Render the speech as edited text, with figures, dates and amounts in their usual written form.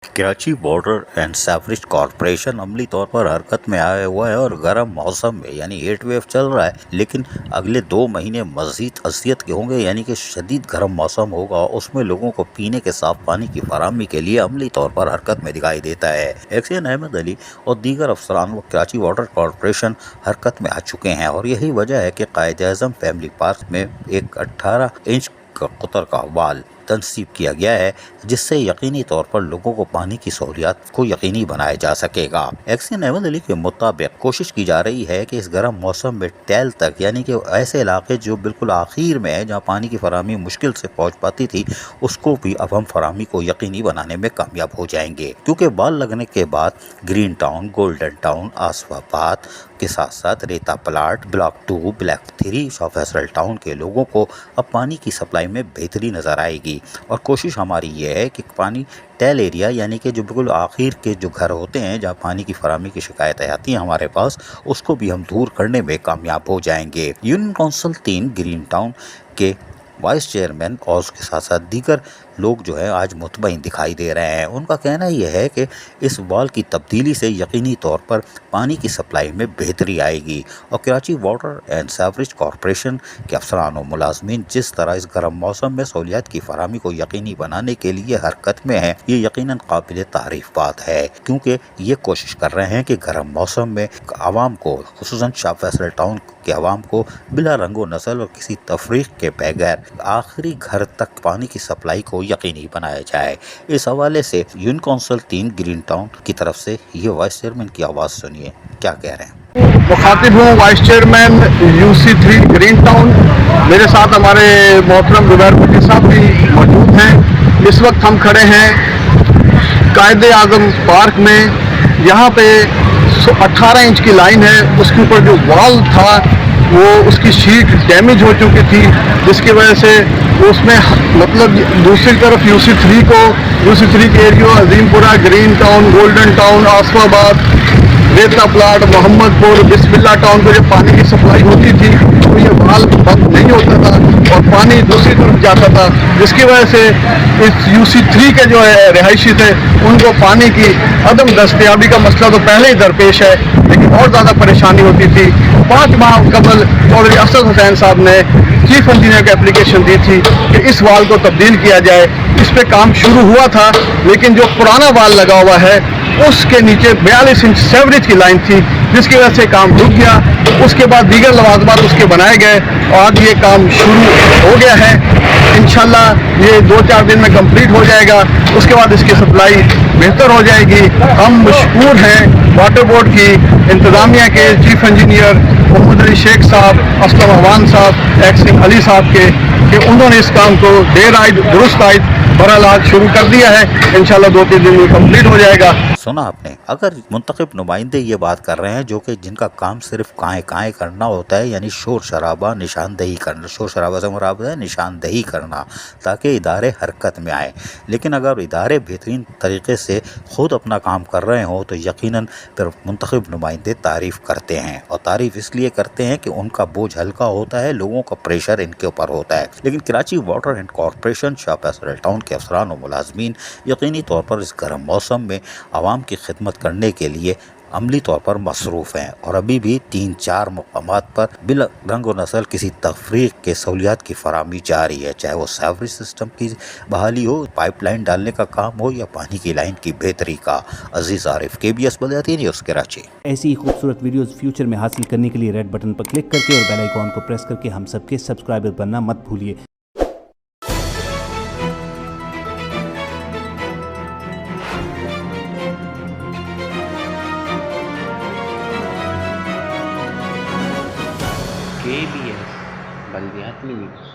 Karachi water and sewerage corporation अमली तौर पर हरकत में आया हुआ है और गर्म मौसम में यानी हीट वेव चल रहा है, लेकिन अगले 2 महीने मजीद अजियत के होंगे, यानी कि शदीद गर्म मौसम होगा। उसमें लोगों को पीने के साफ पानी की फराहमी के लिए अमली तौर पर हरकत में दिखाई देता है। एक्शन अहमद अली और दीगर अफसरान व कराची वाटर कॉरपोरेशन हरकत में आ चुके हैं और यही वजह है कि कायद आज़म फैमिली पार्क में एक 18 इंच कतर का वाल तनसीब किया गया है, जिससे यकीनी तौर पर लोगों को पानी की सहूलियात को यकीनी बनाया जा सकेगा। एक्शन अहमद अली के मुताबिक कोशिश की जा रही है कि इस गर्म मौसम में टैल तक, यानी कि ऐसे इलाके जो बिल्कुल आखिर में है जहाँ पानी की फराहमी मुश्किल से पहुँच पाती थी, उसको भी अब हम फराहमी को यकीनी बनाने में कामयाब हो जाएंगे, क्योंकि बाल लगने के बाद green town, golden town, Asafabad के साथ साथ रेता plot, block 2, black 3, Faisal town के लोगों को अब पानी की सप्लाई में बेहतरी नज़र आएगी। और कोशिश हमारी ये है कि पानी टैल एरिया, यानी कि जो बिल्कुल आखिर के जो घर होते हैं जहाँ पानी की फराहमी की शिकायतें आती हैं हमारे पास, उसको भी हम दूर करने में कामयाब हो जाएंगे। यूनियन काउंसिल 3 ग्रीन टाउन के वाइस चेयरमैन और उसके साथ साथ दीगर लोग जो है आज मुतमईन दिखाई दे रहे हैं। उनका कहना यह है कि इस वाल की तब्दीली से यकीनी तौर पर पानी की सप्लाई में बेहतरी आएगी और Karachi water and sewerage corporation के अफसरान और मुलाजमीन जिस तरह इस गर्म मौसम में सहूलियात की फराहमी को यकीनी बनाने के लिए हरकत में है, ये यकीनन काबिल तारीफ बात है, क्योंकि ये कोशिश कर रहे हैं कि गर्म मौसम में आवाम को, खुसूसन शाह फैसल टाउन के आवाम को बिला रंगो नस्ल और किसी तफरीक के बगैर आखिरी घर तक पानी की सप्लाई को यकीनी बनाया जाए। इस हवाले से यूनियन काउंसिल 3 ग्रीन टाउन की तरफ से ये वाइस चेयरमैन की आवाज़ सुनिए क्या कह रहे हैं। मुखातिब हूँ vice chairman UC3 green town. मेरे साथ हमारे मोहतरम जुबैर भट्टी साहब भी मौजूद हैं। इस वक्त हम खड़े हैं कायद आज़म पार्क में। यहाँ पे 18 इंच की लाइन है, उसके ऊपर जो वॉल था वो उसकी शीट डैमेज हो चुकी थी, जिसकी वजह से उसमें मतलब दूसरी तरफ UC3 के area Azimpura, green town, golden town, Asafabad, Reta plot, Mohammadpur, बिस्मिल्ला टाउन को जब पानी की सप्लाई होती थी तो ये वाल बंद नहीं होता था और पानी दूसरी तरफ जाता था, जिसकी वजह से इस UC3 के जो है रिहायशी थे उनको पानी की अदम दस्तयाबी का मसला तो पहले ही दरपेश है, लेकिन और ज़्यादा परेशानी होती थी। 5 माह कबल चौधरी असद हुसैन साहब ने चीफ इंजीनियर को एप्लीकेशन दी थी कि इस वाल को तब्दील किया जाए। इस पे काम शुरू हुआ था, लेकिन जो पुराना वाल लगा हुआ है उसके नीचे 42 इंच सेवरेज की लाइन थी, जिसकी वजह से काम रुक गया। उसके बाद दीगर लवाजमात उसके बनाए गए और आज ये काम शुरू हो गया है। इंशाल्लाह ये 2-4 दिन में कंप्लीट हो जाएगा। उसके बाद इसकी सप्लाई बेहतर हो जाएगी। हम मशकूर हैं वाटर बोर्ड की इंतज़ामिया के चीफ इंजीनियर मोहम्मद अली शेख साहब, असलम अवान साहब, एक्सिम अली साहब के कि उन्होंने इस काम को देर आयद दुरुस्त आयद बहरहाल आज शुरू कर दिया है। इंशाल्लाह 2-3 दिन में कंप्लीट हो जाएगा। सुना आपने, अगर मुंतखब नुमाइंदे ये बात कर रहे हैं जो कि जिनका काम सिर्फ काएँ करना होता है, यानी शोर शराबा निशानदही करना, शोर शराबा से मुराद है निशानदही करना ताकि इदारे हरकत में आए, लेकिन अगर इदारे बेहतरीन तरीके से ख़ुद अपना काम कर रहे हों तो यकीनन फिर मुंतखब नुमाइंदे तारीफ़ करते हैं और तारीफ़ इसलिए करते हैं कि उनका बोझ हल्का होता है, लोगों का प्रेशर इनके ऊपर होता है। लेकिन Karachi water and corporation, Shah Faisal town के अफसरान और मुलाजमीन यकीनी तौर पर इस गर्म मौसम में आवाम की खिदमत करने के लिए अमली तौर पर मसरूफ़ हैं और अभी भी 3-4 मकामात पर बिल रंग व नस्ल किसी तफरीक के सहूलियात की फराहमी जारी है, चाहे वो सीवरेज सिस्टम की बहाली हो, पाइपलाइन डालने का काम हो या पानी की लाइन की बेहतरी का। अजीज़ आरिफ, KBS बलदियाती न्यूज़ कराची। ऐसी ही खूबसूरत वीडियोस फ्यूचर में हासिल करने के लिए रेड बटन पर क्लिक करके और बेल आइकॉन को प्रेस करके हम सबके सब्सक्राइबर बनना मत भूलिए। KBS बलदियाती न्यूज़।